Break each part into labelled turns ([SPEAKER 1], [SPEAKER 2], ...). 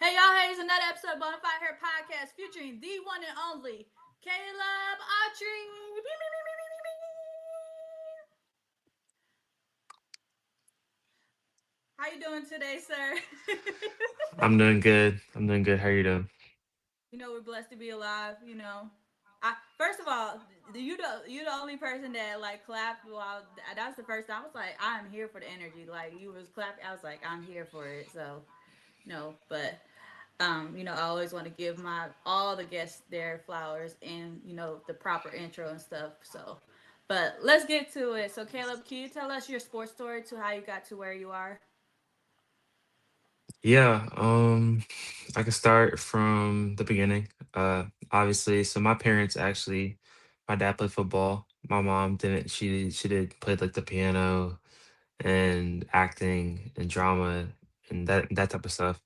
[SPEAKER 1] Hey y'all, hey, it's another episode of Bonafide Hair Podcast featuring the one and only Caleb Autry. How you doing today, sir?
[SPEAKER 2] I'm doing good. I'm doing good. How you doing?
[SPEAKER 1] We're blessed to be alive. I first of all, you the only person that like clapped while that's the first time I was like, I'm here for the energy. Like you was clapping, I was like, I'm here for it. So no, but I always want to give my all the guests their flowers and the proper intro and stuff. So, but let's get to it. So, Caleb, can you tell us your sports story to how you got to where you are?
[SPEAKER 2] Yeah, I can start from the beginning. Obviously, so my parents actually, my dad played football. My mom didn't. She did played like the piano and acting and drama and that type of stuff.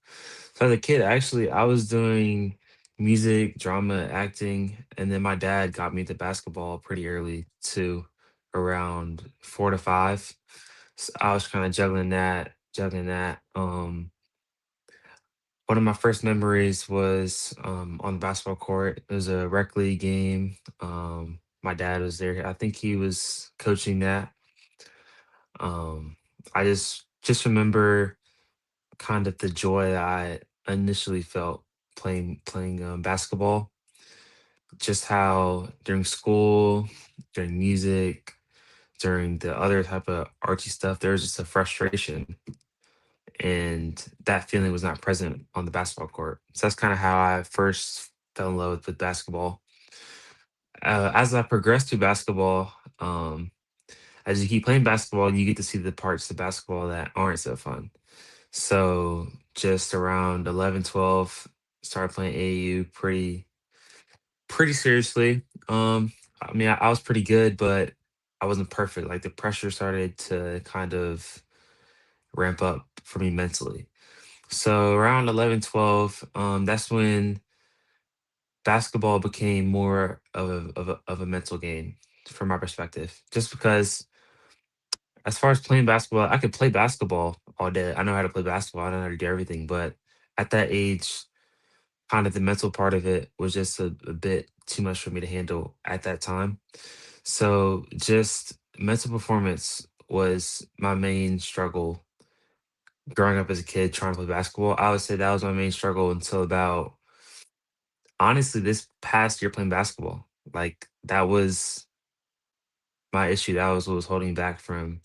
[SPEAKER 2] So as a kid, actually, I was doing music, drama, acting, and then my dad got me into basketball pretty early too, around 4 to 5. So I was kind of juggling that. One of my first memories was on the basketball court. It was a rec league game. My dad was there. I think he was coaching that. Um, I just remember kind of the joy that I initially felt playing basketball. Just how during school, during music, during the other type of artsy stuff, there was just a frustration, and that feeling was not present on the basketball court. So that's kind of how I first fell in love with basketball. As I progressed through basketball, as you keep playing basketball, you get to see the parts of basketball that aren't so fun. So just around 11, 12, started playing AAU pretty seriously. I mean, I was pretty good, but I wasn't perfect. Like the pressure started to kind of ramp up for me mentally. So around 11, 12, that's when basketball became more of a mental game from my perspective. Just because as far as playing basketball, I could play basketball all day. I know how to play basketball. I know how to do everything. But at that age, kind of the mental part of it was just a bit too much for me to handle at that time. So just mental performance was my main struggle growing up as a kid trying to play basketball. I would say that was my main struggle until about honestly this past year playing basketball. Like that was my issue. That was what was holding me back from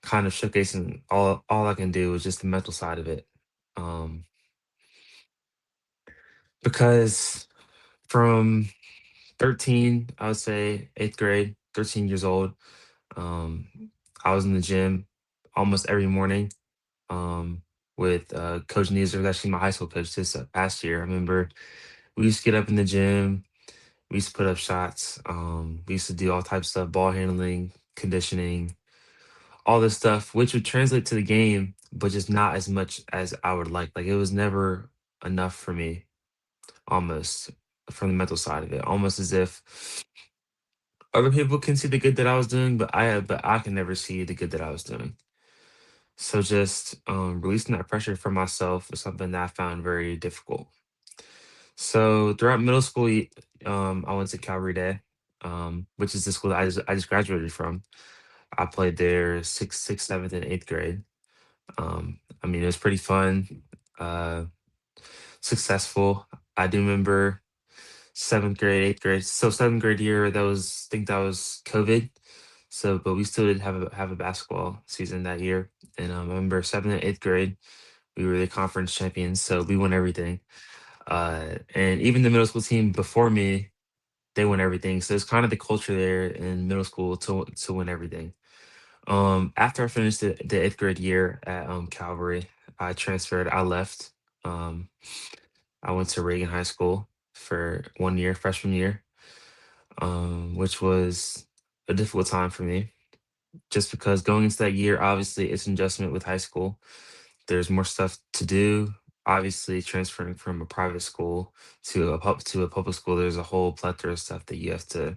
[SPEAKER 2] kind of showcasing all I can do was just the mental side of it. Um, because from 13, I would say 8th grade, 13 years old, um, I was in the gym almost every morning with Coach Neezer, who's actually my high school coach this past year. I remember we used to get up in the gym, we used to put up shots, we used to do all types of stuff, ball handling, conditioning, all this stuff, which would translate to the game, but just not as much as I would like. Like it was never enough for me, almost from the mental side of it, almost as if other people can see the good that I was doing, but I can never see the good that I was doing. So just releasing that pressure from myself was something that I found very difficult. So throughout middle school, I went to Calvary Day, which is the school that I just graduated from. I played there sixth, seventh, and 8th grade. I mean, it was pretty fun, uh, successful. I do remember 7th grade, 8th grade. So 7th grade year, that was COVID. So, but we still did have a basketball season that year. And I remember 7th and 8th grade, we were the conference champions. So we won everything. And even the middle school team before me, they won everything. So it's kind of the culture there in middle school to win everything. After I finished the 8th grade year at Calvary, I transferred. I left. Um, I went to Reagan High School for 1 year, freshman year, which was a difficult time for me. Just because going into that year, obviously, it's an adjustment with high school. There's more stuff to do. Obviously, transferring from a private school to a public school, there's a whole plethora of stuff that you have to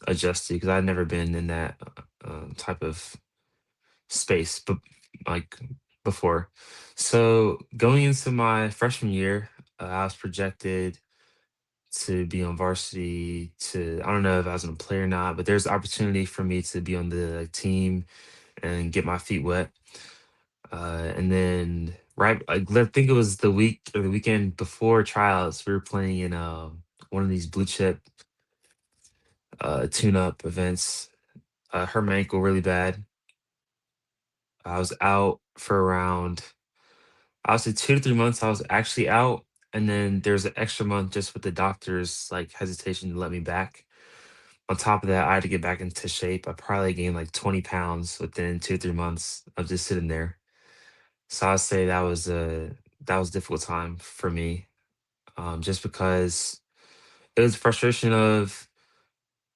[SPEAKER 2] adjust to. Because I'd never been in that type of space, but like before. So going into my freshman year, I was projected to be on varsity. To I don't know if I was gonna play or not, but there's opportunity for me to be on the team and get my feet wet. And then I think it was the week or the weekend before tryouts, we were playing in one of these blue chip tune-up events. Hurt my ankle really bad. I was out for around, I would say 2 to 3 months. I was actually out, and then there's an extra month just with the doctor's like hesitation to let me back. On top of that, I had to get back into shape. I probably gained like 20 pounds within 2 or 3 months of just sitting there. So I'd say that was a difficult time for me, just because it was frustration of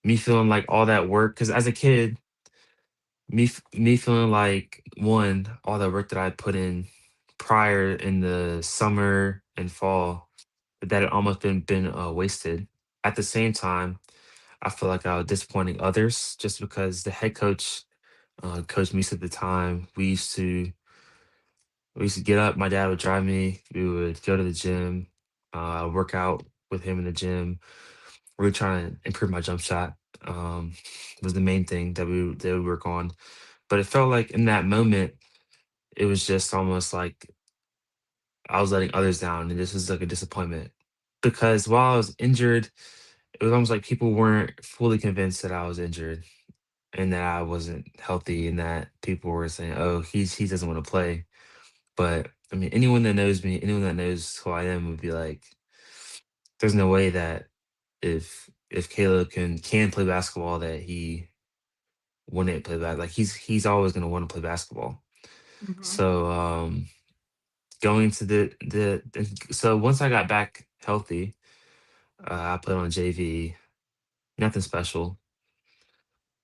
[SPEAKER 2] me feeling like all that work. Because as a kid, me feeling like one, all the work that I put in prior in the summer and fall, that it almost been wasted. At the same time, I feel like I was disappointing others just because the head coach, Coach Meese at the time, we used to get up. My dad would drive me. We would go to the gym, work out with him in the gym. Really trying to improve my jump shot. Um, was the main thing that we work on. But it felt like in that moment, it was just almost like I was letting others down, and this was like a disappointment. Because while I was injured, it was almost like people weren't fully convinced that I was injured and that I wasn't healthy, and that people were saying, "Oh, he doesn't want to play." But I mean, anyone that knows me, anyone that knows who I am would be like, "There's no way that if Caleb can play basketball, that he wouldn't play back. Like he's always gonna want to play basketball."
[SPEAKER 1] Mm-hmm.
[SPEAKER 2] So going to so once I got back healthy, I played on JV. Nothing special,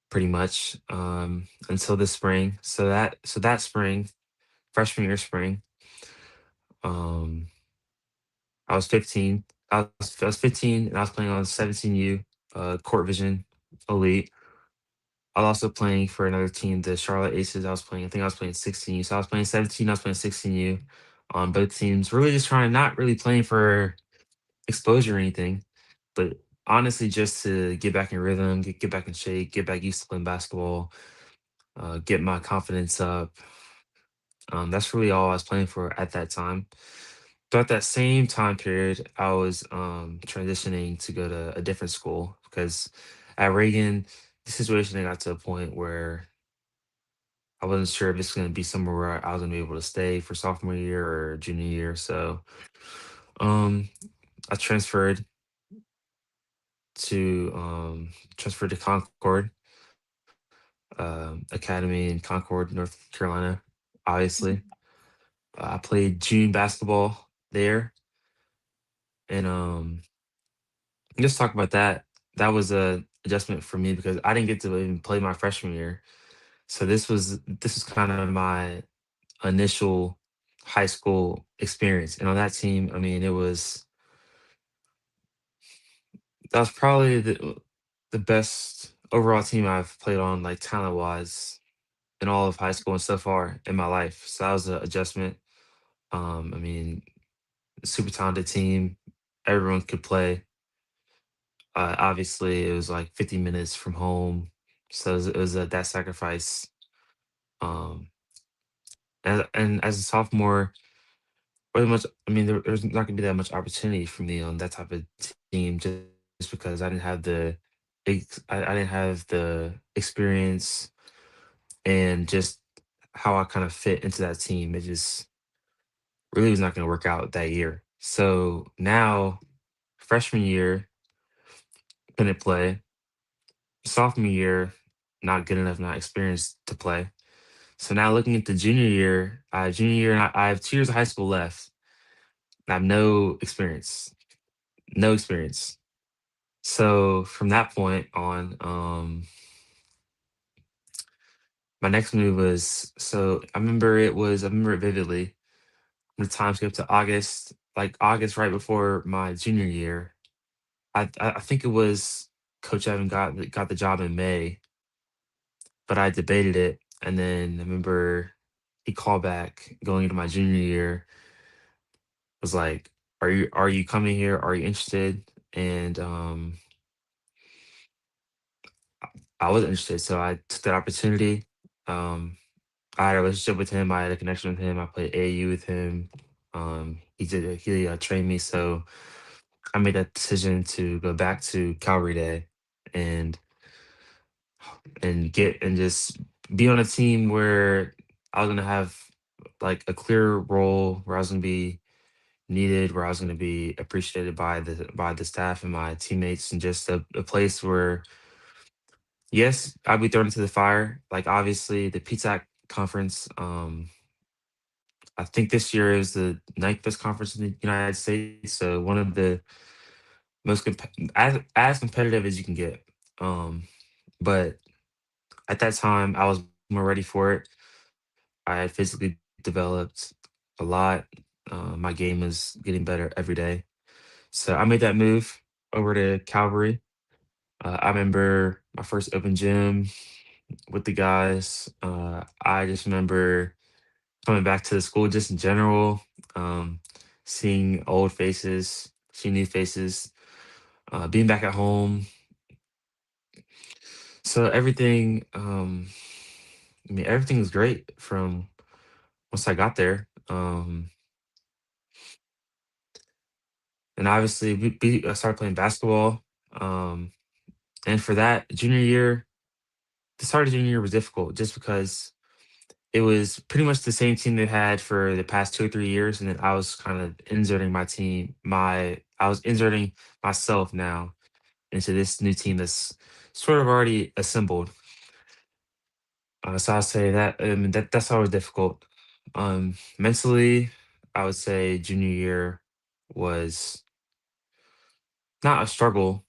[SPEAKER 2] pretty much, until this spring. So that spring, freshman year spring, um, I was 15. I was 15, and I was playing on 17U, Court Vision Elite. I was also playing for another team, the Charlotte Aces. I think I was playing 16U. So I was playing 17, I was playing 16U on both teams. Really just trying, not really playing for exposure or anything, but honestly just to get back in rhythm, get back in shape, get back used to playing basketball, get my confidence up. That's really all I was playing for at that time. Throughout that same time period, I was transitioning to go to a different school because at Reagan, the situation got to a point where I wasn't sure if it's going to be somewhere where I was going to be able to stay for sophomore year or junior year. So um, I transferred to Concord Academy in Concord, North Carolina. Obviously, I played June basketball there, and just talk about that. That was a adjustment for me because I didn't get to even play my freshman year. So this was kind of my initial high school experience. And on that team, I mean, that was probably the best overall team I've played on, like talent wise, in all of high school and so far in my life. So that was an adjustment. I mean, super talented team. Everyone could play. Obviously, it was like 50 minutes from home, so it was a that sacrifice. Um, and as a sophomore, pretty much, I mean, there's not gonna be that much opportunity for me on that type of team, just because I didn't have I didn't have the experience and just how I kind of fit into that team. It just really was not gonna work out that year. So now, freshman year, couldn't play. Sophomore year, not good enough, not experienced to play. So now looking at the junior year, I have 2 years of high school left. I have no experience, no experience. So from that point on, my next move was, I remember it vividly. The time skip to August, like August right before my junior year. I think it was Coach Evan got the job in May, but I debated it, and then I remember he called back going into my junior year, was like, are you coming here? Are you interested? And I was interested, so I took that opportunity. Um, I had a relationship with him. I had a connection with him. I played AAU with him. He trained me, so I made that decision to go back to Calvary Day and just be on a team where I was gonna have like a clear role, where I was gonna be needed, where I was gonna be appreciated by the staff and my teammates, and just a place where, yes, I'd be thrown into the fire. Like, obviously the PTAC conference, I think this year is the ninth best conference in the United States. So one of the as competitive as you can get. Um, but at that time, I was more ready for it. I had physically developed a lot. My game is getting better every day. So I made that move over to Calvary. I remember my first open gym with the guys. I just remember coming back to the school just in general, um, seeing old faces, seeing new faces, being back at home. So everything, I mean, everything was great from once I got there. And obviously, I started playing basketball. Um, and for that junior year, the start of junior year was difficult just because it was pretty much the same team they had for the past 2 or 3 years, and then I was kind of inserting my team. I was inserting myself now into this new team that's sort of already assembled. So I'd say that that's always difficult. Mentally, I would say junior year was not a struggle,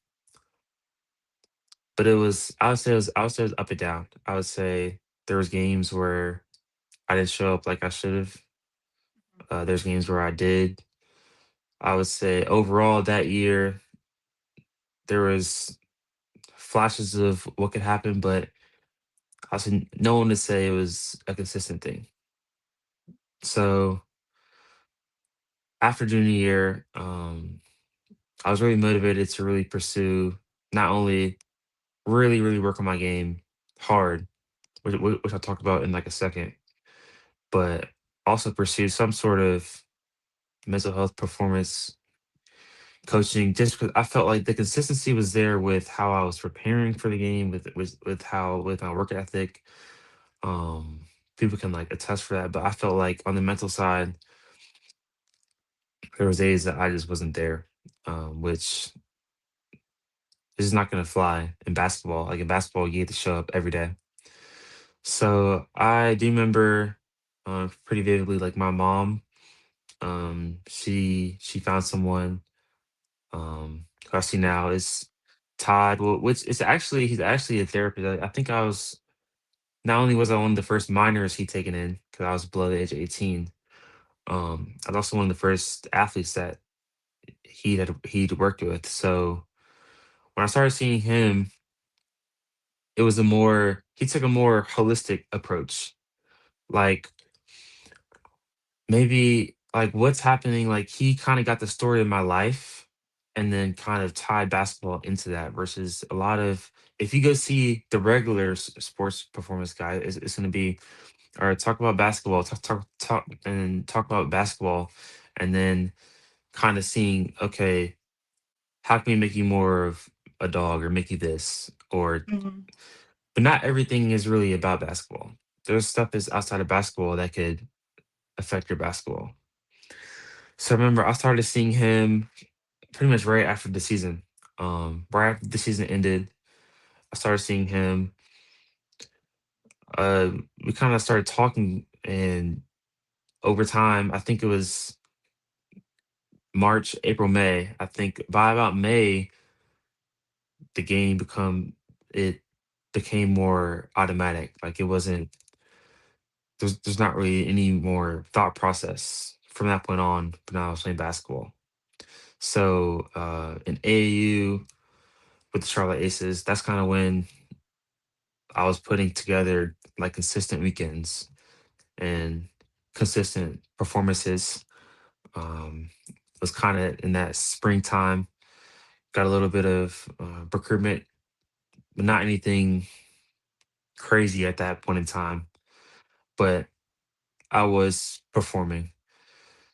[SPEAKER 2] but it was. I would say it was up and down. I would say there was games where I didn't show up like I should have. There's games where I did. I would say overall that year there was flashes of what could happen, but I was no one to say it was a consistent thing. So after junior year, I was really motivated to really pursue, not only really work on my game hard, which I'll talk about in like a second, but also pursue some sort of mental health performance coaching, just because I felt like the consistency was there with how I was preparing for the game, with my work ethic. Um, People can like attest for that, but I felt like on the mental side, there was days that I just wasn't there, which is not going to fly in basketball. Like in basketball, you get to show up every day. So I do remember pretty vividly, like my mom. She found someone, who I see now is Todd. Well, which is actually he's actually a therapist. I think I was not only was I one of the first minors he taken in because I was below the age of 18. I was also one of the first athletes that he'd worked with. So when I started seeing him, it was a more he took a more holistic approach. Like, maybe like what's happening, like he kind of got the story of my life and then kind of tied basketball into that, versus a lot of, if you go see the regular sports performance guy, it's going to be, all right, talk about basketball, talk about basketball, and then kind of seeing, okay, how can we make you more of a dog or make you this, or,
[SPEAKER 1] Hmm.
[SPEAKER 2] but not everything is really about basketball. There's stuff that's outside of basketball that could affect your basketball. So I remember I started seeing him pretty much right after the season. Right after the season ended, I started seeing him. We kind of started talking, and over time, I think it was March, April, May. I think by about May, the game become it became more automatic. Like, it wasn't, there's not really any more thought process from that point on. But now I was playing basketball. So in AAU with the Charlotte Aces, that's kind of when I was putting together like consistent weekends. and consistent performances. Was kind of in that springtime. Got a little bit of recruitment, but not anything crazy at that point in time. But I was performing.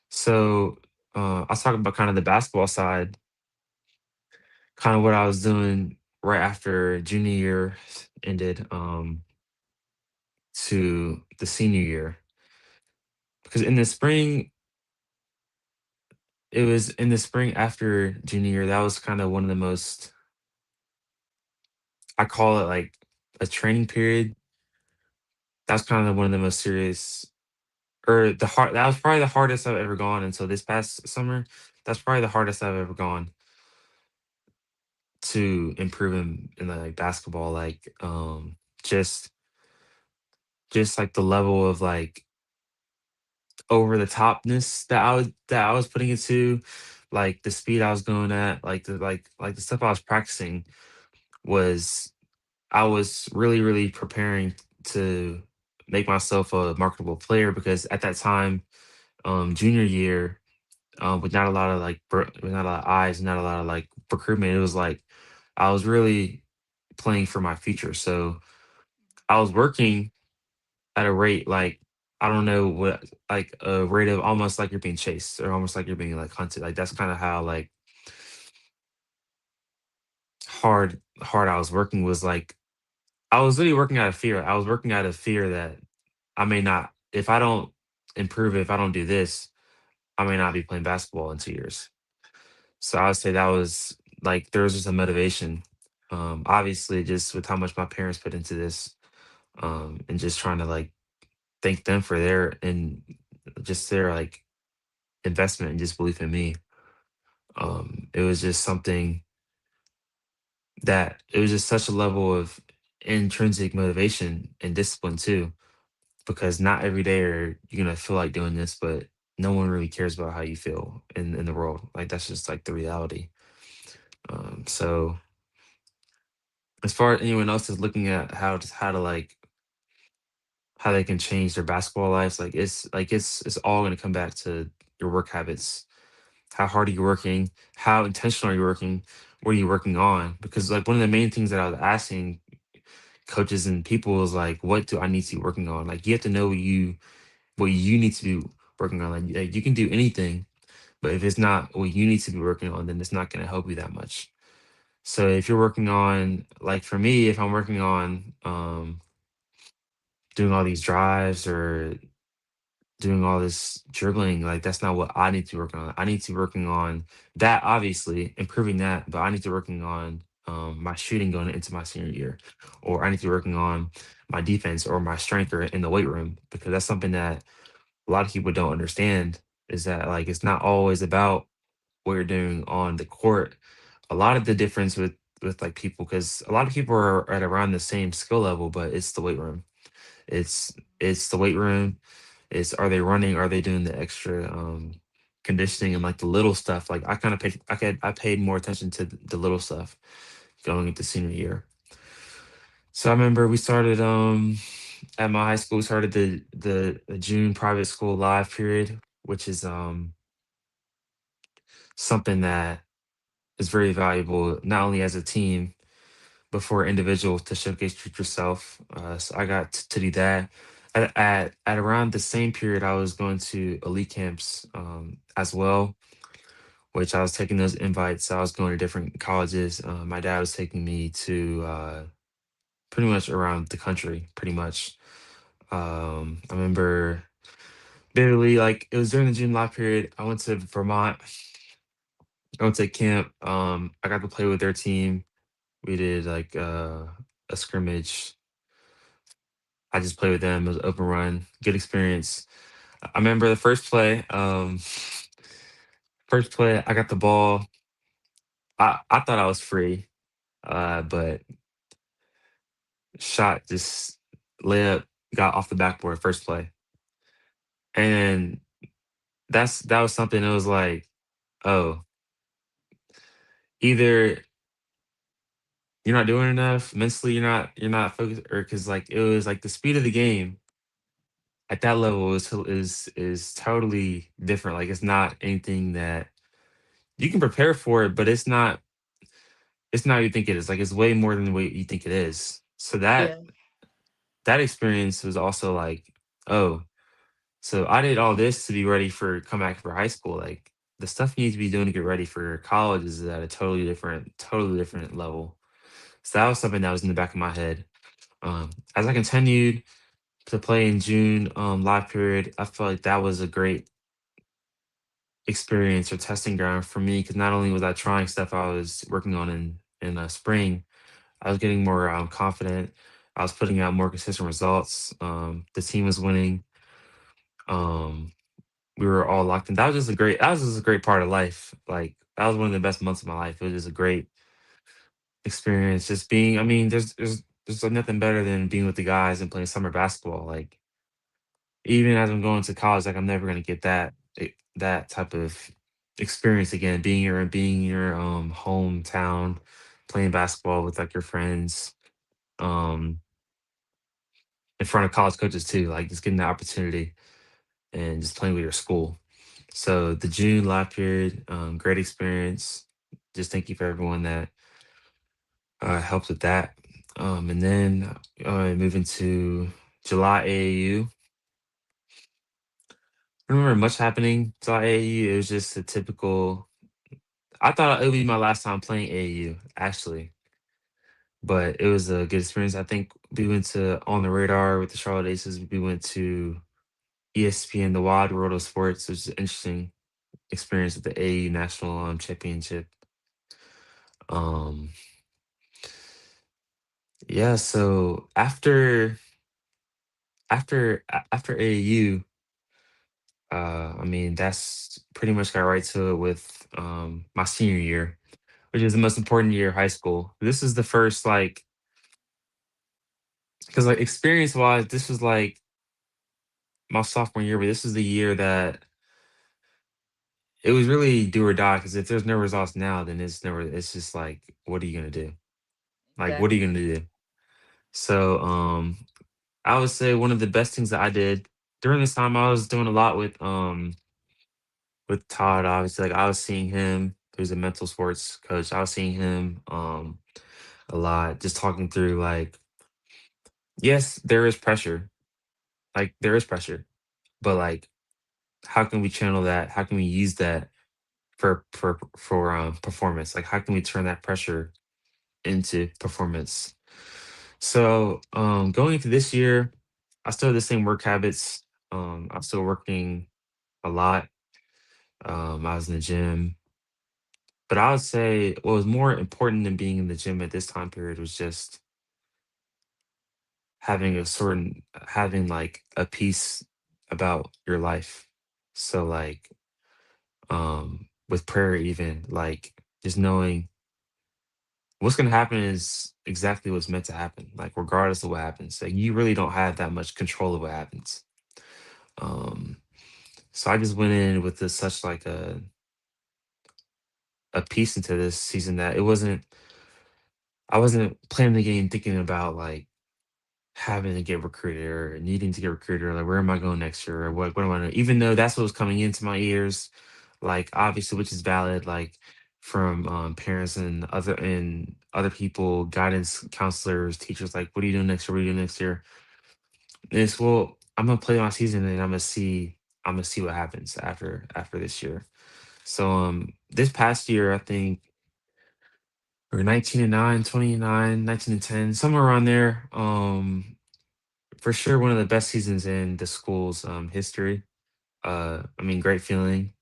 [SPEAKER 2] So I was talking about kind of the basketball side, kind of what I was doing right after junior year ended to the senior year. Because in the spring, it was in the spring after junior year, that was kind of one of the most, I call it like a training period. That's kind of one of the most serious, or the hard, that was probably the hardest I've ever gone until this past summer. That's probably the hardest I've ever gone to improve in like basketball. Like just just like the level of like over the topness that I was putting it to, like the speed I was going at, like the stuff I was practicing was, I was really, really preparing to make myself a marketable player because at that time, junior year, with not a lot of like with not a lot of eyes, not a lot of like recruitment, it was like I was really playing for my future. So I was working at a rate like, I don't know what, like a rate of almost like you're being chased or almost like you're being like hunted. Like that's kind of how like hard I was working, was like I was literally working out of fear. I was working out of fear that I may not, if I don't improve, if I don't do this, I may not be playing basketball in 2 years. So I would say that was like, there was just a motivation. Obviously, just with how much my parents put into this, and just trying to like thank them for their, and just their like investment and just belief in me. It was just something that, it was just such a level of intrinsic motivation and discipline too, because not every day are you gonna feel like doing this, but no one really cares about how you feel in the world. Like that's just like the reality. So as far as anyone else is looking at how to like how they can change their basketball lives, like it's all gonna come back to your work habits. How hard are you working? How intentional are you working? What are you working on? Because like one of the main things that I was asking coaches and people is like, what do I need to be working on? Like you have to know what you need to be working on. Like you can do anything, but if it's not what you need to be working on, then it's not going to help you that much. So if you're working on, like for me, if I'm working on doing all these drives or doing all this dribbling, like that's not what I need to work on. I need to be working on that, obviously improving that, but I need to be working on my shooting going into my senior year, or I need to be working on my defense or my strength or in the weight room, because that's something that a lot of people don't understand, is that like it's not always about what you're doing on the court. A lot of the difference with like people, because a lot of people are at around the same skill level, but it's the weight room. It's the weight room. It's, are they running? Are they doing the extra conditioning and like the little stuff? Like I kind of paid, I paid more attention to the little stuff going into senior year. So I remember we started at my high school, we started the June private school live period, which is something that is very valuable, not only as a team but for an individual to showcase yourself. So I got to do that. At around the same period, I was going to elite camps as well, which I was taking those invites. I was going to different colleges. My dad was taking me to pretty much around the country, pretty much. I remember vividly, like it was during the June live period. I went to Vermont. I went to camp. I got to play with their team. We did like a scrimmage. I just played with them. It was an open run, good experience. I remember the first play. First play, I got the ball. I thought I was free, but shot just layup got off the backboard first play, and that was something. It was like, oh, either you're not doing enough mentally, you're not focused, or because like it was like the speed of the game at that level is totally different. Like it's not anything that you can prepare for it, but it's not what you think it is. Like it's way more than what you think it is. So
[SPEAKER 1] Yeah.
[SPEAKER 2] that experience was also like, oh, so I did all this to be ready for come back for high school. Like the stuff you need to be doing to get ready for college is at a totally different level. So that was something that was in the back of my head. As I continued to play in June live period, I felt like that was a great experience or testing ground for me because not only was I trying stuff I was working on in spring, I was getting more confident. I was putting out more consistent results. The team was winning. Um, we were all locked in. That was just a great part of life. Like that was one of the best months of my life. It was just a great experience. Just being. I mean, there's like nothing better than being with the guys and playing summer basketball. Like even as I'm going to college, like I'm never gonna get that type of experience again. Being in your hometown, playing basketball with like your friends, um, in front of college coaches too. Like just getting the opportunity and just playing with your school. So the June live period, great experience. Just thank you for everyone that helped with that. And then moving to July AAU. I don't remember much happening July AAU. It was just a typical. I thought it would be my last time playing AAU actually, but it was a good experience. I think we went to On the Radar with the Charlotte Aces. We went to ESPN, the Wide World of Sports, which is an interesting experience at the AAU National Championship. Um, yeah, so after AAU, I mean that's pretty much got right to it with my senior year, which is the most important year of high school. This is the first like because like experience wise, this was like my sophomore year, but this is the year that it was really do or die. Because if there's no results now, then it's just like, what are you gonna do? Like, what are you
[SPEAKER 1] Exactly.
[SPEAKER 2] gonna do? So, I would say one of the best things that I did during this time, I was doing a lot with Todd. Obviously, like I was seeing him. Who's a mental sports coach. I was seeing him a lot, just talking through like, yes, there is pressure. Like there is pressure, but like, how can we channel that? How can we use that for performance? Like, how can we turn that pressure into performance? So, going into this year, I still have the same work habits. I'm still working a lot. I was in the gym, but I would say what was more important than being in the gym at this time period was just having like a peace about your life. So like with prayer even like just knowing what's gonna happen is exactly what's meant to happen. Like regardless of what happens. Like you really don't have that much control of what happens. Um so I just went in with this such like a piece into this season that I wasn't playing the game thinking about like having to get recruited or needing to get recruited or like where am I going next year or what am I doing? Even though that's what was coming into my ears, like obviously which is valid, like from parents and other people, guidance counselors, teachers, like what are you doing next year? What are you doing next year? And it's well, I'm gonna play my season and I'm gonna see what happens after this year. So this past year I think we were 19 and 9, 29, 19 and 10, somewhere around there. For sure one of the best seasons in the school's history. I mean, great feeling.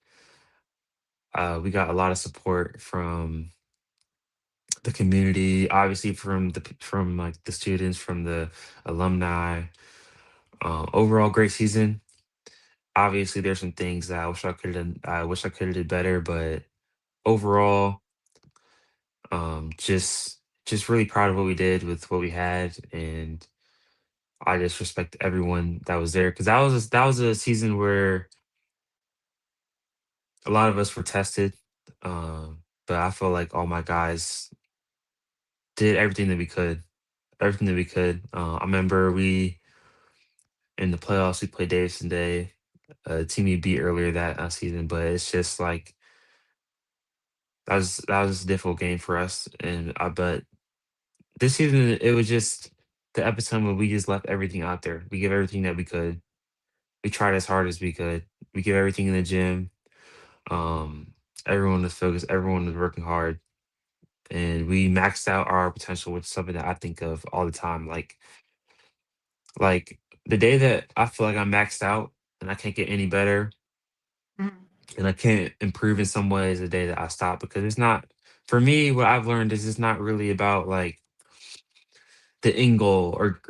[SPEAKER 2] We got a lot of support from the community, obviously from like the students, from the alumni. Overall, great season. Obviously, there's some things that I wish I could have did better, but overall, just really proud of what we did with what we had, and I just respect everyone that was there because that was a season where a lot of us were tested, but I feel like all my guys did everything that we could, everything that we could. I remember we In the playoffs, we played Davidson Day, a team we beat earlier that season. But it's just like that was a difficult game for us, and I but this season it was just the episode where we just left everything out there. We gave everything that we could. We tried as hard as we could. We gave everything in the gym. Um, Everyone was focused. Everyone was working hard, and we maxed out our potential, which is something that I think of all the time. Like the day that I feel like I'm maxed out and I can't get any better
[SPEAKER 1] Mhm.
[SPEAKER 2] and I can't improve in some way is the day that I stop, because it's not for me. What I've learned is it's not really about like the end goal or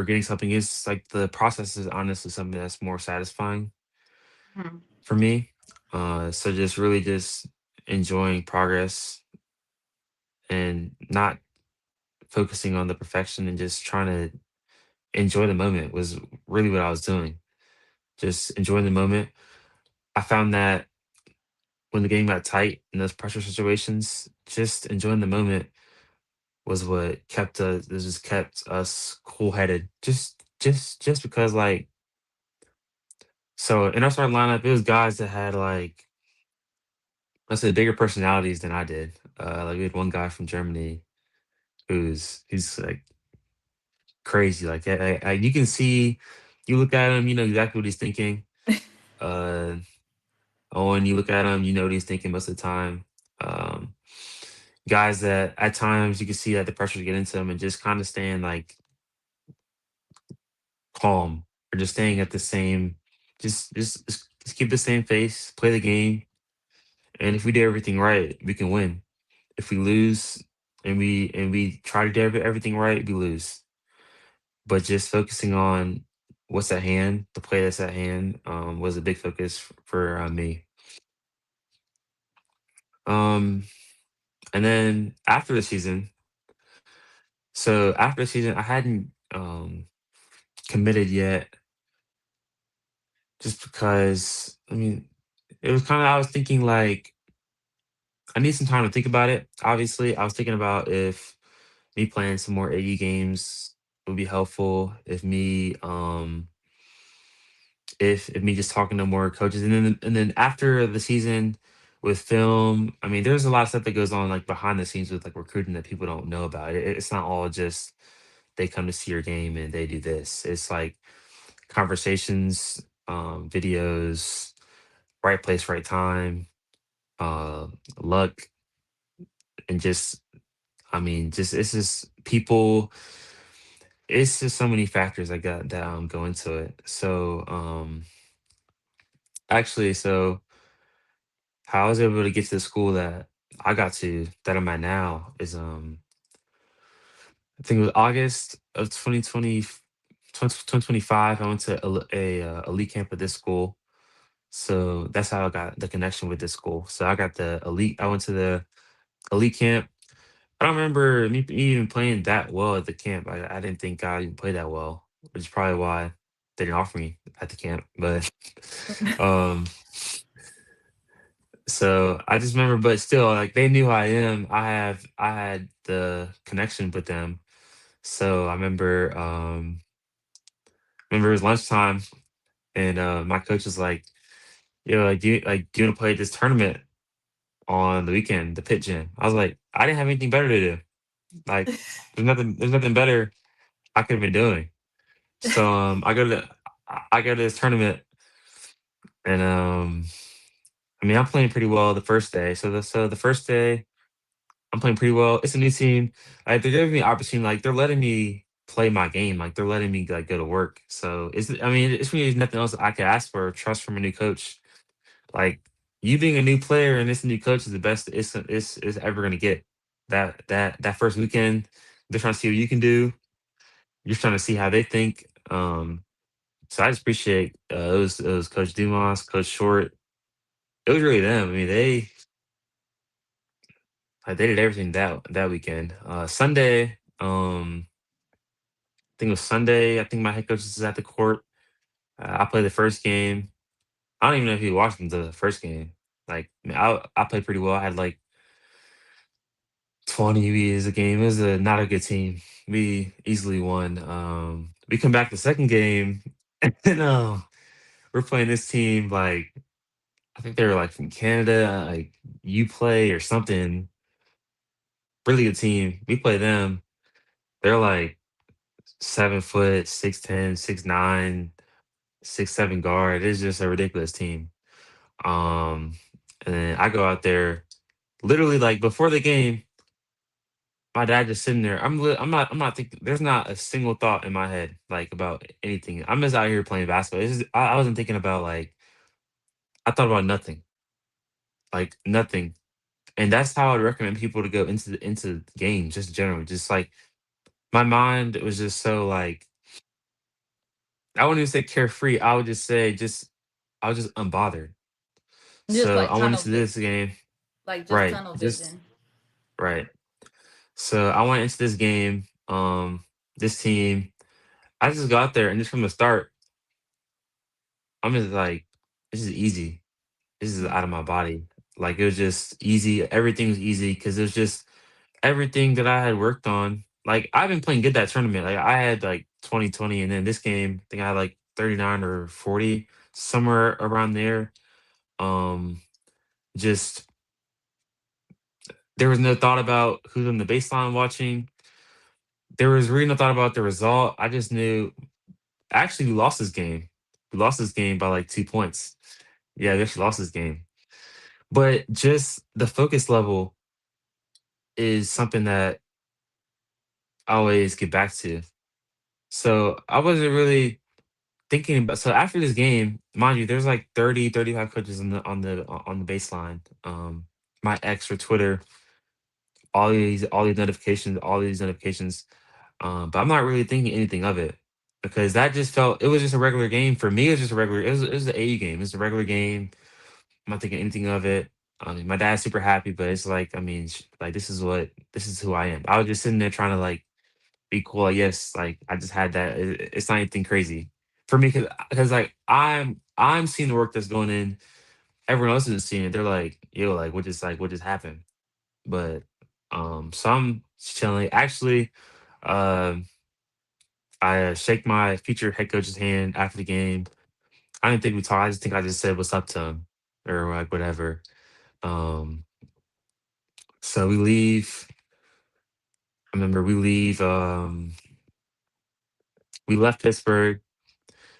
[SPEAKER 2] getting something. Is like the process is honestly something that's more satisfying
[SPEAKER 1] Mhm.
[SPEAKER 2] for me. So just really just enjoying progress and not focusing on the perfection and just trying to enjoy the moment was really what I was doing. Just enjoying the moment. I found that when the game got tight in those pressure situations, just enjoying the moment was what kept us. This just kept us cool headed. Just because like so in our starting lineup, it was guys that had like let's say bigger personalities than I did. Like we had one guy from Germany he's like crazy. Like you can see, you look at him, you know exactly what he's thinking. Uh, Owen, you look at him, you know what he's thinking most of the time. Um, Guys that at times you can see that the pressure get into him and just kind of staying like calm or just staying at the same, just keep the same face, play the game, and if we do everything right, we can win. If we lose and we try to do everything right, we lose. But just focusing on what's at hand, the play that's at hand, was a big focus for me. Um, and then after the season, so after the season, I hadn't committed yet, just because I mean, it was kind of I was thinking like I need some time to think about it. Obviously, I was thinking about if me playing some more AE games would be helpful. If me just talking to more coaches, and then after the season with film, I mean, there's a lot of stuff that goes on like behind the scenes with like recruiting that people don't know about. It's not all just they come to see your game and they do this. It's like conversations, videos, right place, right time, uh, luck, and just I mean, just it's just people. It's just so many factors I got that go into it. So actually, so how I was able to get to the school that I got to that I'm at now is I think it was August of 2025. I went to a elite camp at this school. So that's how I got the connection with this school. So I got the elite. I went to the elite camp. I don't remember me even playing that well at the camp. I didn't think I even played that well, which is probably why they didn't offer me at the camp. But um, so I just remember, but still, like they knew who I am. I had the connection with them. So I remember it was lunchtime, and my coach was like, "Yo, do you want to play this tournament on the weekend, the pit gym?" I was like, "I didn't have anything better to do. Like, there's nothing better I could have been doing." So I go to this tournament, and I mean I'm playing pretty well the first day. So the first day I'm playing pretty well. It's a new team. Like they're giving me opportunity. Like they're letting me play my game. Like they're letting me like go to work. So it's I mean it's really nothing else I could ask for. Trust from a new coach. Like you being a new player and this new coach is the best it's ever gonna get. That first weekend, they're trying to see what you can do. You're trying to see how they think. So I just appreciate it was Coach Dumas, Coach Short. It was really them. I mean they did everything that weekend. Sunday, I think it was Sunday. I think my head coach is at the court. I played the first game. I don't even know if he watched the first game. Like I, mean, I played pretty well. I had like 20 Vs a game. It was not a good team. We easily won. We come back the second game. And we're playing this team like I think they were like from Canada, like you play or something. Really good team. We play them. They're like 7 foot, 6'10", 6'9", 6'7" guard. It's just a ridiculous team. Um, and then I go out there literally like before the game. My dad just sitting there. I'm not thinking. There's not a single thought in my head like about anything. I'm just out here playing basketball. I wasn't thinking about like I thought about nothing, like nothing. And that's how I'd recommend people to go into games, just generally. Just like my mind was just so like I wouldn't even say carefree. I would just say just I was just unbothered.
[SPEAKER 1] Just
[SPEAKER 2] So
[SPEAKER 1] like
[SPEAKER 2] I went
[SPEAKER 1] tunnel
[SPEAKER 2] into
[SPEAKER 1] vi-
[SPEAKER 2] this game,
[SPEAKER 1] like just
[SPEAKER 2] right?
[SPEAKER 1] tunnel
[SPEAKER 2] Just
[SPEAKER 1] vision.
[SPEAKER 2] right. So I went into this game, this team. I just got there and just from the start, I'm just like, this is easy. This is out of my body. Like it was just easy. Everything was easy because it was just everything that I had worked on. Like I've been playing good that tournament. Like I had like 2020 and then this game, I think I had like 39 or 40, somewhere around there. Um just there was no thought about who's on the baseline watching. There was really no thought about the result. I just knew actually we lost this game. We lost this game by like 2 points. Yeah, we actually lost this game. But just the focus level is something that I always get back to. So I wasn't really thinking about so after this game, mind you, there's like 30, 35 coaches on the baseline. My ex for Twitter, all these notifications. But I'm not really thinking anything of it because that just felt it was just a regular game for me. It was just a regular. It was an AU game. It's a regular game. I'm not thinking anything of it. I mean, my dad's super happy, but it's like I mean, like this is who I am. I was just sitting there trying to like be cool. Like yes, like I just had that. It's not anything crazy for me because like I'm seeing the work that's going in. Everyone else isn't seeing it. They're like, yo, like what just happened? But so I'm chilling. Actually, um I shake my future head coach's hand after the game. I didn't think we talked. I just think I just said what's up to him or like whatever. Um, so we leave. I remember we leave. We left Pittsburgh.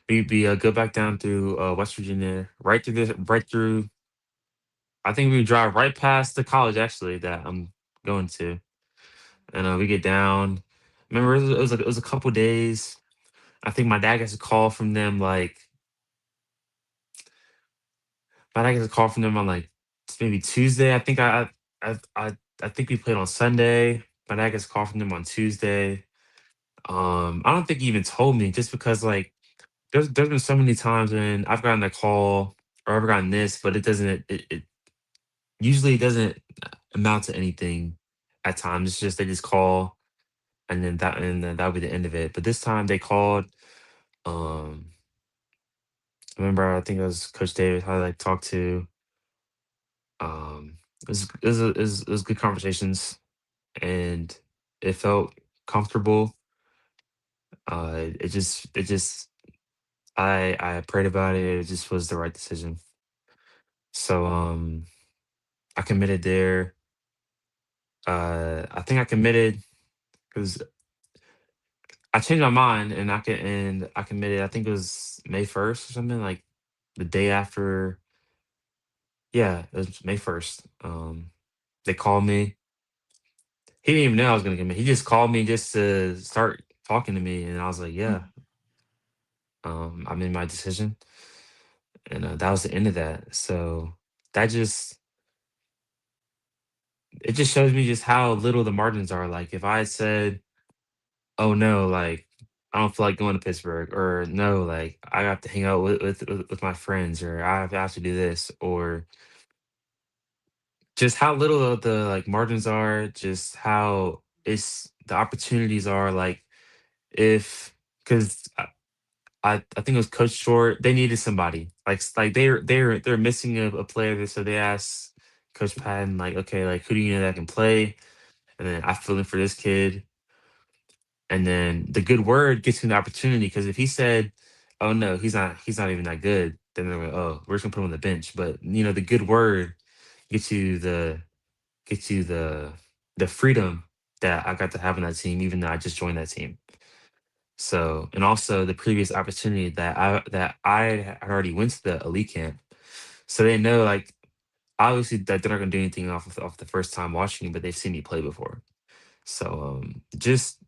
[SPEAKER 2] We go back down through West Virginia, right through this, right through. I think we drive right past the college actually that I'm going to, and we get down. Remember, it was a couple days. I think my dad gets a call from them like but I get a call from them on like maybe Tuesday. I I I think we played on Sunday. My dad gets a call from them on Tuesday. I don't think he even told me just because like there's been so many times when I've gotten a call or I've gotten this, but it usually doesn't amount to anything at times. It's just they just call and then that'll be the end of it. But this time they called. Um I remember I think it was Coach David how I like talked to. It was good conversations and it felt comfortable. It just I prayed about it. It just was the right decision. So I committed there. I think I committed because I changed my mind and I committed. I think it was May 1st or something like the day after. Yeah, it was May 1st. They called me. He didn't even know I was gonna commit. He just called me just to start talking to me, and I was like, "Yeah, I made my decision." And that was the end of that. So that just it just shows me just how little the margins are. Like if I said, "Oh no, like I don't feel like going to Pittsburgh," or "No, like I have to hang out with my friends," or I have to do this," or just how little of the like margins are, just how it's the opportunities are. Like if because I think it was Coach Short. They needed somebody like they're missing a player. So they asked Coach Patton like, okay, like who do you know that can play? And then I fill in for this kid. And then the good word gets him the opportunity because if he said, oh no, he's not even that good, then they're like, oh, we're just gonna put him on the bench. But the good word gets you the gets you the freedom that I got to have on that team, even though I just joined that team. So, and also the previous opportunity that I had already went to the elite camp, so they know, like, obviously that they're not gonna do anything off the first time watching me, but they've seen me play before. So just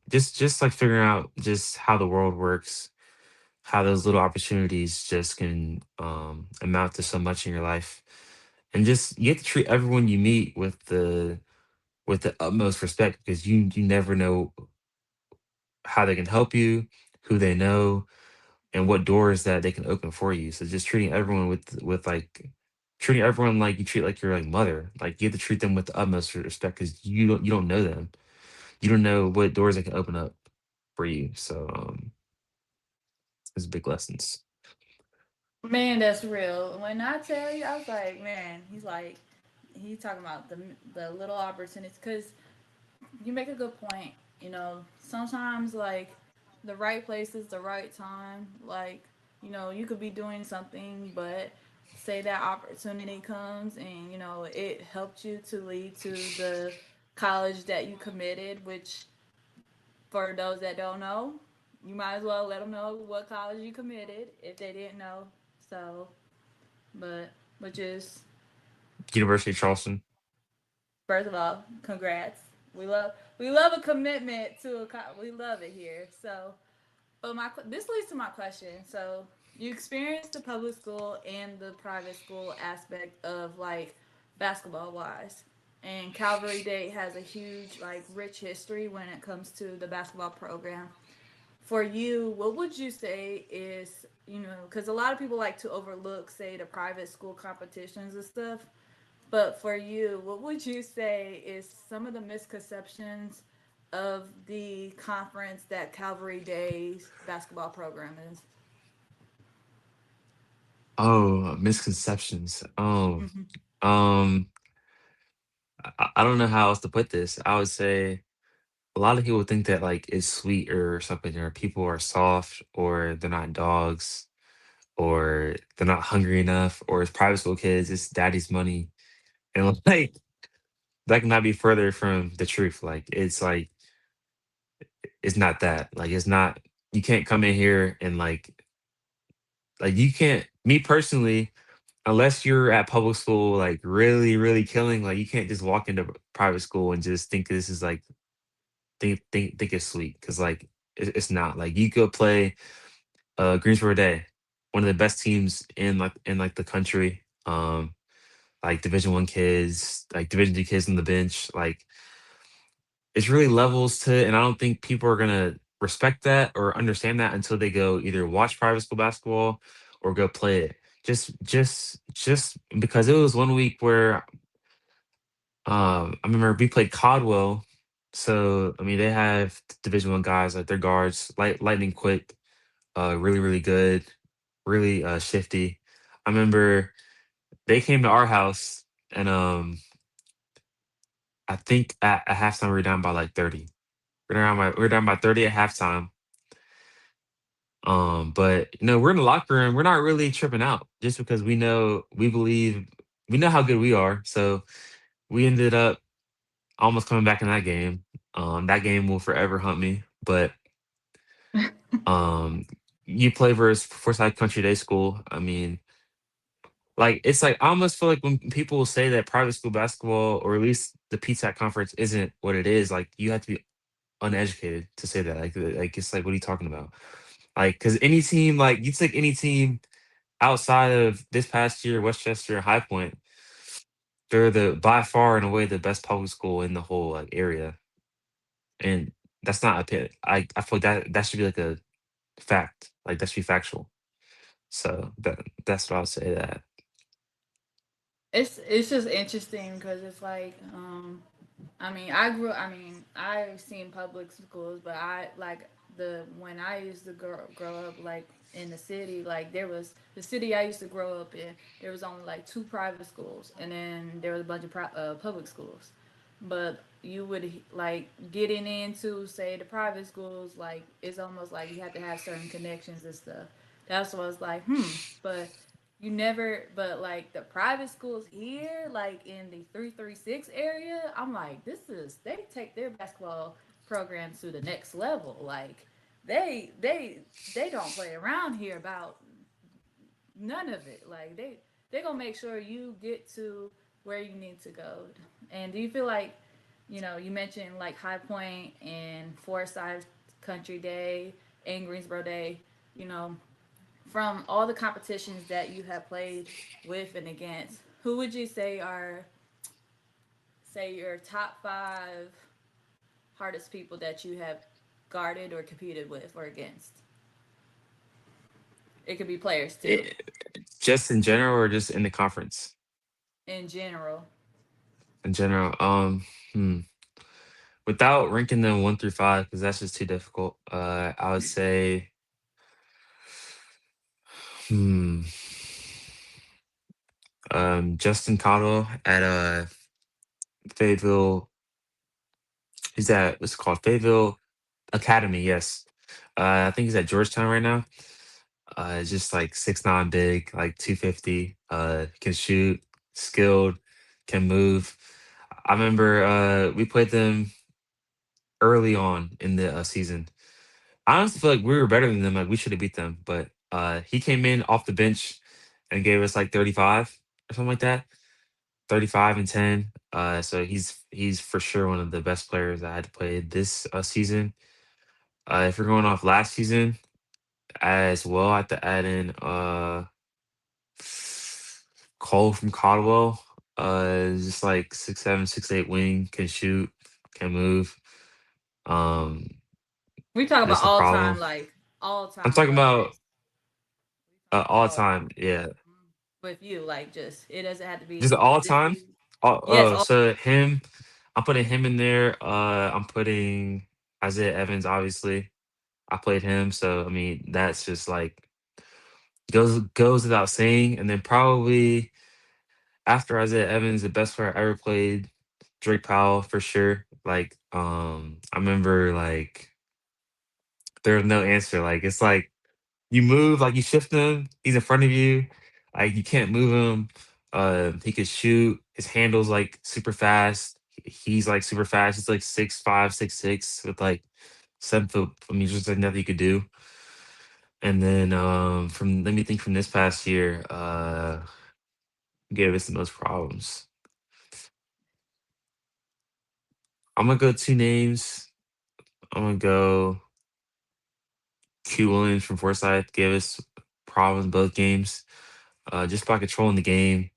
[SPEAKER 2] like figuring out just how the world works, how those little opportunities just can amount to so much in your life, and just you have to treat everyone you meet with the utmost respect, because you never know how they can help you, who they know, and what doors that they can open for you. So just treating everyone with like treating everyone like you treat like your like mother. Like you have to treat them with the utmost respect, because you don't know them. You don't know what doors they can open up for you. So it's big lessons.
[SPEAKER 1] Man, that's real. When I tell you, I was like, man, he's talking about the little opportunities because you make a good point. Sometimes like the right place is the right time. Like, you could be doing something, but say that opportunity comes and it helped you to lead to the college that you committed. Which, for those that don't know, you might as well let them know what college you committed if they didn't know. So, but which is,
[SPEAKER 2] University of Charleston.
[SPEAKER 1] first of all, congrats. We love a commitment to we love it here. So, but this leads to my question. So, you experienced the public school and the private school aspect of like basketball wise. And Calvary Date has a huge like rich history when it comes to the basketball program. For you, what would you say is, because a lot of people like to overlook, say, the private school competitions and stuff. But for you, what would you say is some of the misconceptions of the conference that Calvary Days basketball program is?
[SPEAKER 2] Oh, misconceptions. Oh,
[SPEAKER 1] Mm-hmm.
[SPEAKER 2] um, I don't know how else to put this. I would say a lot of people think that like it's sweet or something, or people are soft, or they're not dogs, or they're not hungry enough, or it's private school kids, it's daddy's money. And like that cannot be further from the truth. Like it's not that. Like it's not you can't come in here and like you can't me personally, unless you're at public school like really, really killing, like you can't just walk into private school and just think this is like think it's sweet. Cause like it's not. Like you go play Greensboro Day, one of the best teams in the country. Like Division 1 kids, like Division 2 kids on the bench. Like it's really levels to it, and I don't think people are gonna respect that or understand that until they go either watch private school basketball or go play it. Just because it was one week where I remember we played Codwell. So I mean they have Division 1 guys, like their guards, lightning quick, really, really good, really shifty. I remember they came to our house, and I think at halftime we were down by like 30. We were down by 30 at halftime. But we're in the locker room. We're not really tripping out just because we know how good we are. So we ended up almost coming back in that game. That game will forever haunt me. But um, you play versus Forsyth Country Day School. I mean, like it's like I almost feel like when people will say that private school basketball, or at least the PTAC conference, isn't what it is, like you have to be uneducated to say that. Like it's like, what are you talking about? Like, because any team, like you take any team outside of this past year, Westchester and High Point, they're the by far and away the best public school in the whole like area, and that's not a pit. I feel like that should be like a fact. Like that should be factual. So that's what I would say that.
[SPEAKER 1] It's just interesting because it's like, I mean, I've seen public schools, but I like the when I used to grow up like in the city, like there was the city I used to grow up in. There was only like two private schools, and then there was a bunch of public schools. But you would like getting into say the private schools, like it's almost like you have to have certain connections and stuff. That's what I was like, but you never, but like the private schools here, like in the 336 area, I'm like, they take their basketball programs to the next level. Like, they, they, they don't play around here about none of it. Like, they gonna make sure you get to where you need to go. And do you feel like, you mentioned like High Point and Forsyth Country Day and Greensboro Day, you know, from all the competitions that you have played with and against, who would you say are, say, your top five hardest people that you have guarded or competed with or against? It could be players too,
[SPEAKER 2] It, just in general, or just in the conference
[SPEAKER 1] in general.
[SPEAKER 2] in general. Hmm. Without ranking them 1 through 5, because that's just too difficult. I would say, hmm, Justin Cottle at Fayetteville. He's at what's it called, Fayetteville Academy. Yes, I think he's at Georgetown right now. Just like 6'9", big, like 250. Can shoot, skilled, can move. I remember we played them early on in the season. I honestly feel like we were better than them. Like we should have beat them, but he came in off the bench and gave us like 35 or something like that. 35 and 10. So he's for sure one of the best players I had to play this season. If you're going off last season as well, I have to add in Cole from Caldwell. Just like 6'7", 6'8" wing, can shoot, can move. Um,
[SPEAKER 1] We talk about
[SPEAKER 2] just a
[SPEAKER 1] all
[SPEAKER 2] problem.
[SPEAKER 1] time, like all
[SPEAKER 2] I'm
[SPEAKER 1] time,
[SPEAKER 2] talking
[SPEAKER 1] like
[SPEAKER 2] about
[SPEAKER 1] we talking about
[SPEAKER 2] all
[SPEAKER 1] all
[SPEAKER 2] time.
[SPEAKER 1] time.
[SPEAKER 2] Yeah,
[SPEAKER 1] With you, like just it doesn't have to
[SPEAKER 2] just
[SPEAKER 1] be
[SPEAKER 2] all
[SPEAKER 1] this
[SPEAKER 2] time.
[SPEAKER 1] season.
[SPEAKER 2] Oh,
[SPEAKER 1] Yes,
[SPEAKER 2] oh,
[SPEAKER 1] all.
[SPEAKER 2] so him. I'm putting him in there. I'm putting Isaiah Evans. Obviously, I played him, so I mean that's just like goes without saying. And then probably after Isaiah Evans, the best player I ever played, Drake Powell for sure. Like, I remember like there's no answer. Like it's like you move, like you shift him, he's in front of you, like you can't move him. He could shoot. His handle's like super fast. He's like super fast. He's like 6'5", 6'6", with like 7 foot. I mean, just like nothing you could do. And then from let me think from this past year, gave us the most problems. I'm gonna go two names. I'm gonna go Q Williams from Forsyth gave us problems both games. Just by controlling the game.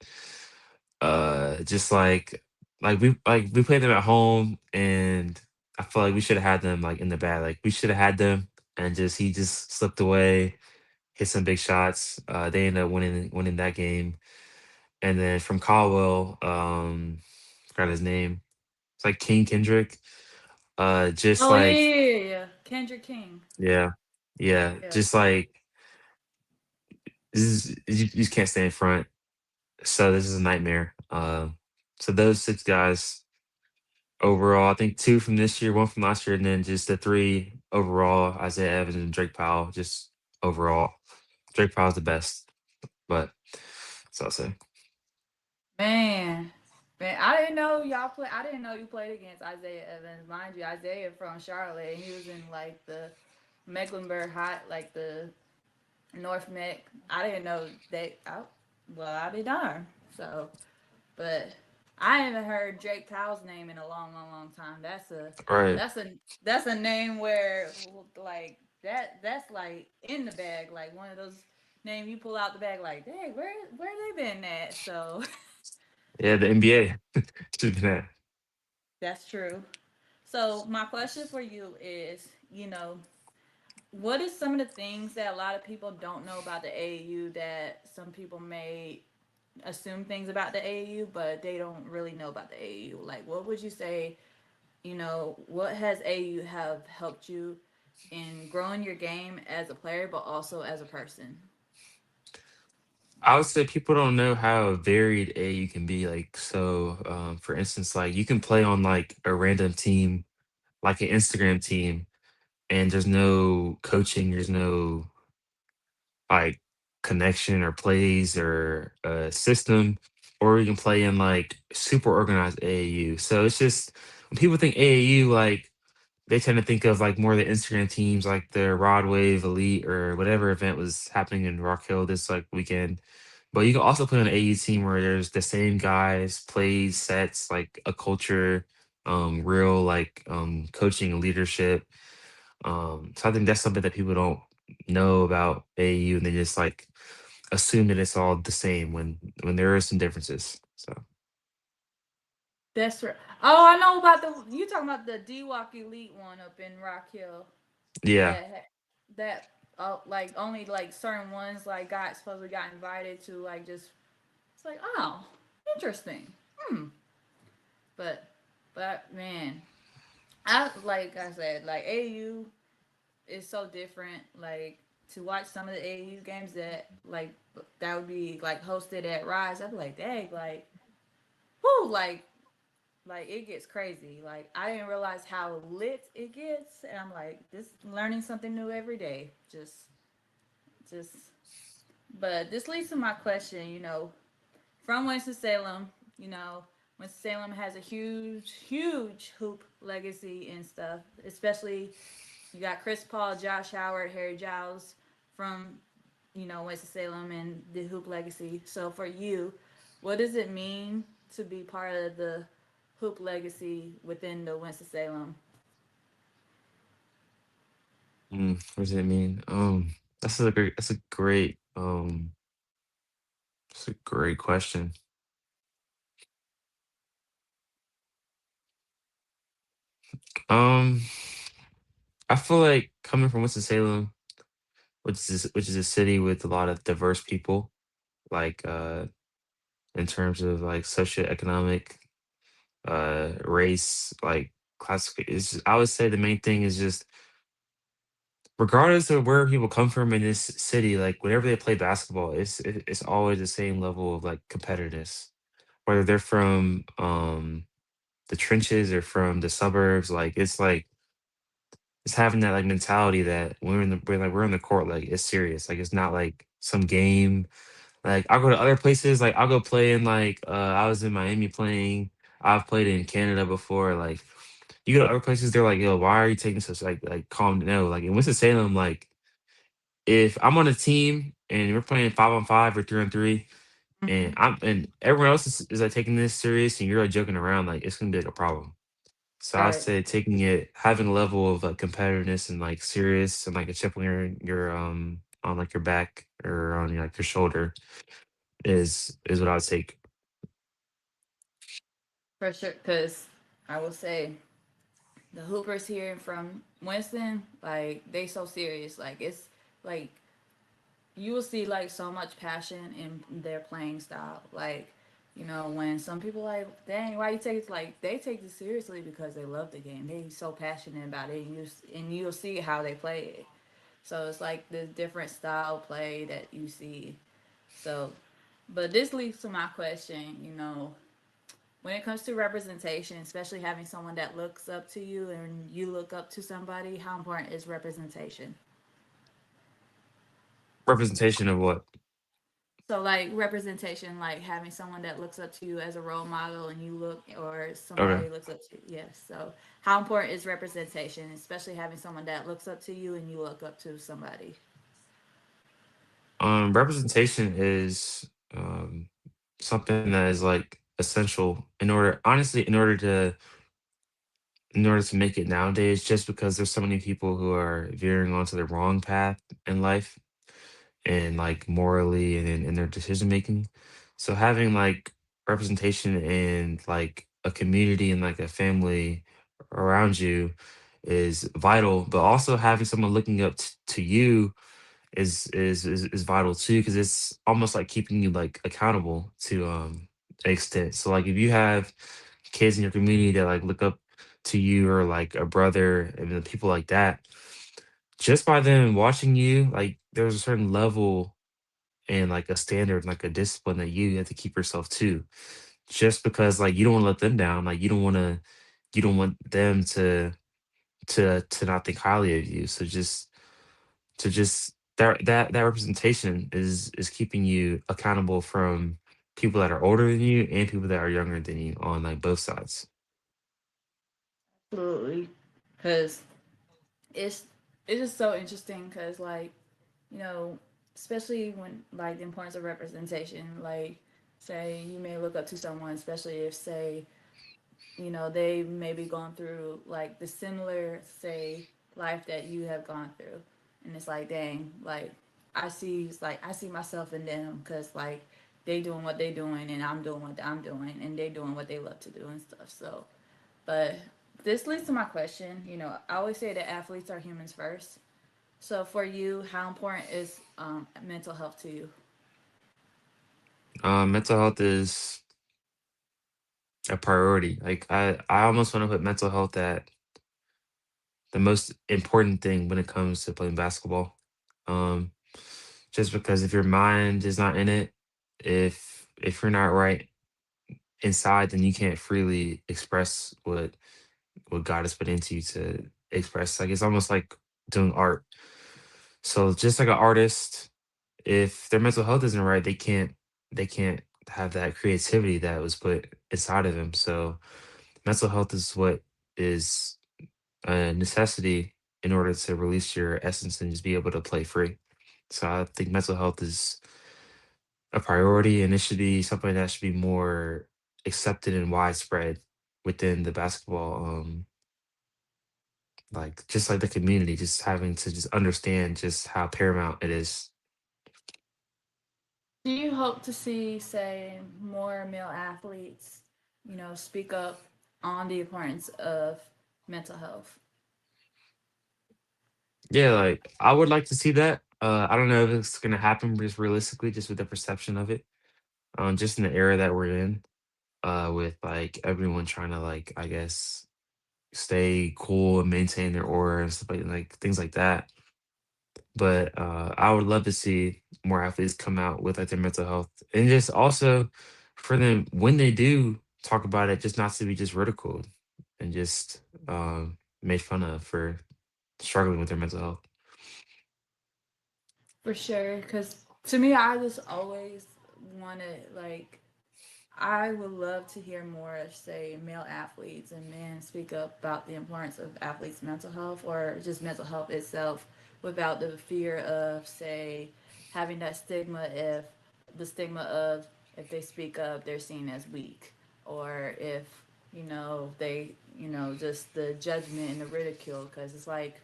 [SPEAKER 2] Just like we played them at home, and I feel like we should have had them like in the bag. Like we should have had them, and just he just slipped away, hit some big shots. They ended up winning that game. And then from Caldwell, forgot his name. It's like King Kendrick. Just
[SPEAKER 1] Oh, yeah,
[SPEAKER 2] like
[SPEAKER 1] yeah, yeah, yeah. Kendrick King.
[SPEAKER 2] yeah, yeah,
[SPEAKER 1] Yeah.
[SPEAKER 2] just like you just can't stay in front. So this is a nightmare. So those 6 guys overall, I think 2 from this year, 1 from last year, and then just the 3 overall, Isaiah Evans and Drake Powell, just overall. Drake Powell's the best, but so I'll say.
[SPEAKER 1] Man, man, I didn't know y'all play. I didn't know you played against Isaiah Evans. Mind you, Isaiah from Charlotte, and he was in like the Mecklenburg Hot, like the North Meck. I didn't know they. Well, I be darned. So, but I haven't heard Drake Powell's name in a long, long, long time.
[SPEAKER 2] Right.
[SPEAKER 1] That's a that's a name where like that's like in the bag, like one of those name you pull out the bag, like, dang, where they been at? So
[SPEAKER 2] Yeah, the NBA. Should be that.
[SPEAKER 1] that's true. So my question for you is, what is some of the things that a lot of people don't know about the AAU that some people may assume things about the AAU, but they don't really know about the AAU? Like, what would you say? What has AAU have helped you in growing your game as a player, but also as a person?
[SPEAKER 2] I would say people don't know how varied AU can be. Like, so, for instance, like you can play on like a random team, like an Instagram team, and there's no coaching, there's no like connection or plays or system, or you can play in like super organized AAU. So it's just when people think AAU, like they tend to think of like more of the Instagram teams, like the Rod Wave Elite or whatever event was happening in Rock Hill this like weekend. But you can also play on an AU team where there's the same guys, plays, sets, like a culture, real like coaching and leadership. So I think that's something that people don't know about AU, and they just like assume that it's all the same when there are some differences. So
[SPEAKER 1] That's right. Oh, I know about the you talking about the D Walk Elite one up in Rock Hill.
[SPEAKER 2] yeah.
[SPEAKER 1] That like only like certain ones like got supposedly got invited to like just it's like oh interesting. Hmm. But man, I said like AU is so different. Like to watch some of the AU games that would be like hosted at Rise. I'd be like, dang, whoo, like it gets crazy. Like I didn't realize how lit it gets, and I'm like, this learning something new every day. Just. But this leads to my question. From Winston Salem, you know, Winston Salem has a huge hoop legacy and stuff. Especially you got Chris Paul, Josh Howard, Harry Giles from Winston Salem and the hoop legacy. So for you, what does it mean to be part of the hoop legacy within the Winston Salem?
[SPEAKER 2] What does it mean? That's a great question. Um, I feel like coming from Winston Salem, which is a city with a lot of diverse people, like in terms of like socioeconomic, race, like class. I would say the main thing is just regardless of where people come from in this city, like whenever they play basketball, it's always the same level of like competitiveness. Whether they're from the trenches or from the suburbs, like it's having that like mentality that we're in the court, like it's serious. Like it's not like some game. Like I'll go to other places, like I'll go play in like I was in Miami playing. I've played in Canada before. Like you go to other places, they're like, yo, why are you taking such like calm? No, like in Winston Salem, like if I'm on a team and we're playing 5-on-5 or 3-on-3, and
[SPEAKER 1] Mm-hmm.
[SPEAKER 2] everyone else is like taking this serious and you're like joking around, like it's gonna be like a problem. So I
[SPEAKER 1] Right.
[SPEAKER 2] say taking it, having a level of like competitiveness and like serious and like a chip on your on like your back or on like your shoulder is what I would take.
[SPEAKER 1] For sure. Because I will say the Hoopers here from Winston, like they so serious. Like it's like you will see like so much passion in their playing style. Like, when some people like, dang, why you take it like they take it seriously because they love the game. They so passionate about it, and you'll see how they play it. So it's like this different style play that you see. So, but this leads to my question. When it comes to representation, especially having someone that looks up to you and you look up to somebody, how important is representation?
[SPEAKER 2] Representation of what?
[SPEAKER 1] So like representation, like having someone that looks up to you as a role model and you look or
[SPEAKER 2] Okay.
[SPEAKER 1] somebody looks up to you. Yes. So how important is representation, especially having someone that looks up to you and you look up to somebody?
[SPEAKER 2] Representation is something that is like essential in order to make it nowadays, just because there's so many people who are veering onto the wrong path in life and like morally and in their decision making. So having like representation and like a community and like a family around you is vital, but also having someone looking up to you is vital too, because it's almost like keeping you like accountable to an extent. So like if you have kids in your community that like look up to you, or like a brother and then people like that, just by them watching you, like there's a certain level and like a standard, like a discipline that you have to keep yourself to. Just because like you don't want to let them down, like you don't want them to not think highly of you. So just that representation is keeping you accountable from people that are older than you and people that are younger than you on like both sides.
[SPEAKER 1] Absolutely, because it's it's just so interesting because like you know especially when like the importance of representation like say you may look up to someone especially if say they may be going through like the similar say life that you have gone through and it's like dang like I see myself in them because like they doing what they doing and I'm doing what I'm doing and they doing what they love to do and stuff so but this leads to my question. I always say that athletes are humans first. So for you, how important is mental health to you?
[SPEAKER 2] Mental health is a priority. Like I almost want to put mental health at the most important thing when it comes to playing basketball. Um, just because if your mind is not in it, if you're not right inside, then you can't freely express what God has put into you to express. Like it's almost like doing art. So just like an artist, if their mental health isn't right, they can't have that creativity that was put inside of them. So mental health is what is a necessity in order to release your essence and just be able to play free. So I think mental health is a priority and it should be something that should be more accepted and widespread within the basketball like just like the community, just having to just understand just how paramount it is.
[SPEAKER 1] Do you hope to see, say, more male athletes, speak up on the importance of mental health?
[SPEAKER 2] Yeah, like I would like to see that. I don't know if it's gonna happen just realistically, just with the perception of it. Just in the era that we're in, with like everyone trying to like, I guess, stay cool and maintain their aura and stuff like things like that. But I would love to see more athletes come out with like their mental health and just also for them when they do talk about it, just not to be just ridiculed and just made fun of for struggling with their mental health.
[SPEAKER 1] For sure, because to me, I just always wanted like I would love to hear more, say, male athletes and men speak up about the importance of athletes' mental health or just mental health itself without the fear of, say, having that stigma if they speak up, they're seen as weak. Or if, they, just the judgment and the ridicule. Because it's like,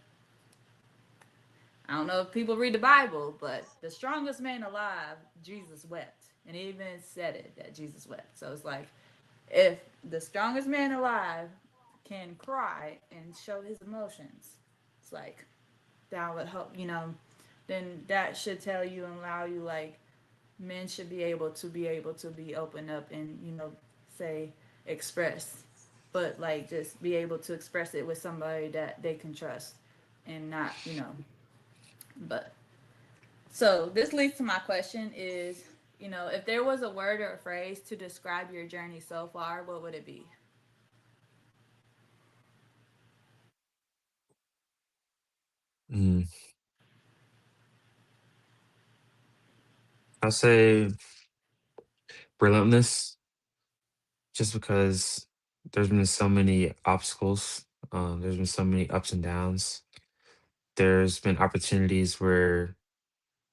[SPEAKER 1] I don't know if people read the Bible, but the strongest man alive, Jesus wept. And he even said it that Jesus wept. So it's like, if the strongest man alive can cry and show his emotions, it's like that would help, then that should tell you and allow you like men should be open up and, say express. But like just be able to express it with somebody that they can trust and not, but so this leads to my question is, if there was a word or a phrase to describe your journey so far, what would it be?
[SPEAKER 2] Mm. I say relentless, just because there's been so many obstacles. There's been so many ups and downs. There's been opportunities where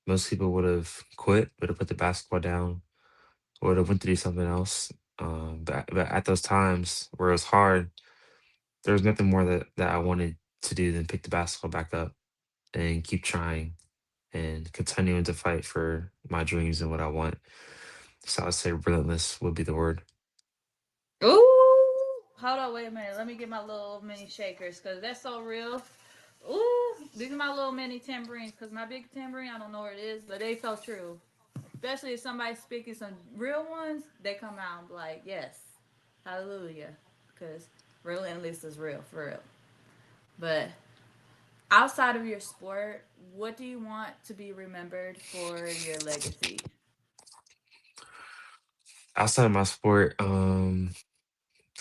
[SPEAKER 2] most people would have quit, would have put the basketball down, would have went to do something else. But at those times where it was hard, there was nothing more that I wanted to do than pick the basketball back up and keep trying and continuing to fight for my dreams and what I want. So I'd say relentless would be the word.
[SPEAKER 1] Ooh, hold on, wait a minute. Let me get my little mini shakers because that's so real. Ooh, these are my little mini tambourines because my big tambourine, I don't know where it is, but they felt true. Especially if somebody's speaking some real ones, they come out and be like, yes, hallelujah. Because relentless is real, for real. But outside of your sport, what do you want to be remembered for your legacy?
[SPEAKER 2] Outside of my sport,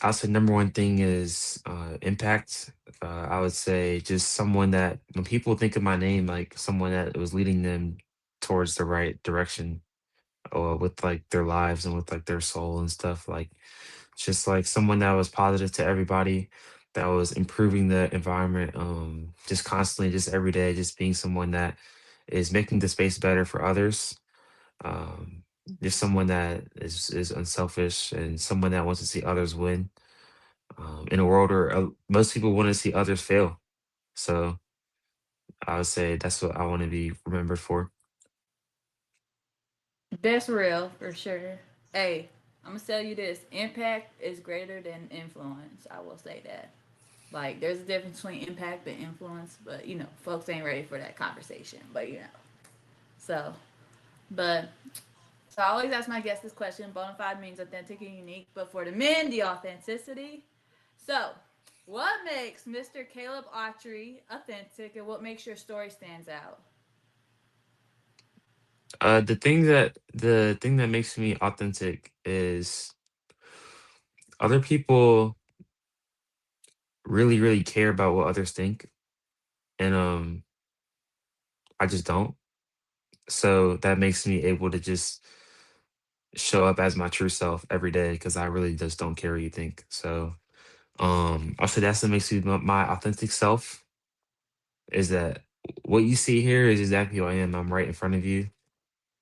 [SPEAKER 2] I'll say number one thing is impact. I would say just someone that when people think of my name, like someone that was leading them towards the right direction, or with like their lives and with like their soul and stuff. Like just like someone that was positive to everybody, that was improving the environment, just constantly, just every day, just being someone that is making the space better for others. Um, just someone that is unselfish and someone that wants to see others win, in a world where most people want to see others fail. So I would say that's what I want to be remembered for.
[SPEAKER 1] That's real for sure. Hey, I'm gonna tell you this: impact is greater than influence. I will say that. Like, there's a difference between impact and influence, but folks ain't ready for that conversation. So, but so I always ask my guests this question: Bonafide means authentic and unique, but for the men, the authenticity. So, what makes Mr. Caleb Autry authentic, and what makes your story stands out?
[SPEAKER 2] The thing that makes me authentic is other people really care about what others think, and I just don't. So that makes me able to just show up as my true self every day because I really just don't care what you think. So I'll say that's what makes me my authentic self, is that what you see here is exactly who I am. I'm right in front of you.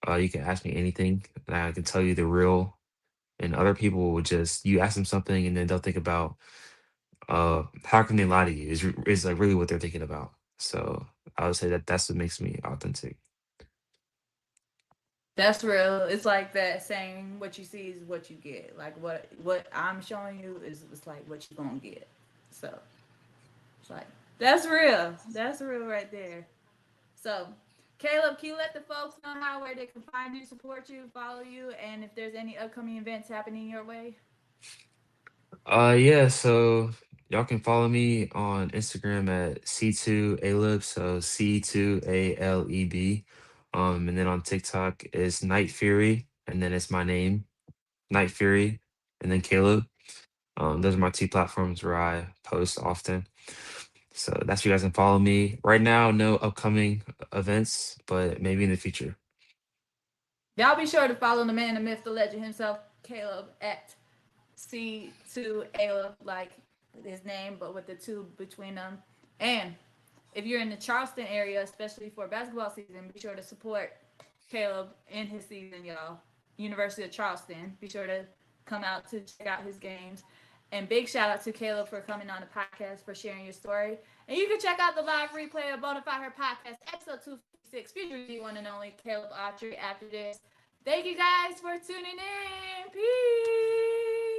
[SPEAKER 2] You can ask me anything, and I can tell you the real. And other people will just you ask them something, and then they'll think about how can they lie to you? Is like really what they're thinking about. So I would say that that's what makes me authentic.
[SPEAKER 1] That's real. It's like that saying, "What you see is what you get." Like what I'm showing you is it's like what you gonna get. So it's like that's real. That's real right there. So, Caleb, can you let the folks know how where they can find you, support you, follow you, and if there's any upcoming events happening your way?
[SPEAKER 2] Yeah, so y'all can follow me on Instagram at C2Aleb, so C2ALEB. And then on TikTok is Night Fury, and then it's my name, Night Fury, and then Caleb. Those are my two platforms where I post often. So that's where you guys can follow me. Right now, no upcoming events, but maybe in the future.
[SPEAKER 1] Y'all be sure to follow the man, the myth, the legend himself, Caleb, at C2 Ayla, like his name, but with the two between them. And if you're in the Charleston area, especially for basketball season, be sure to support Caleb in his season, y'all. University of Charleston. Be sure to come out to check out his games. And big shout out to Caleb for coming on the podcast, for sharing your story. And you can check out the live replay of Bonafide Her podcast, episode 256, featuring the one and only Caleb Autry after this. Thank you guys for tuning in. Peace.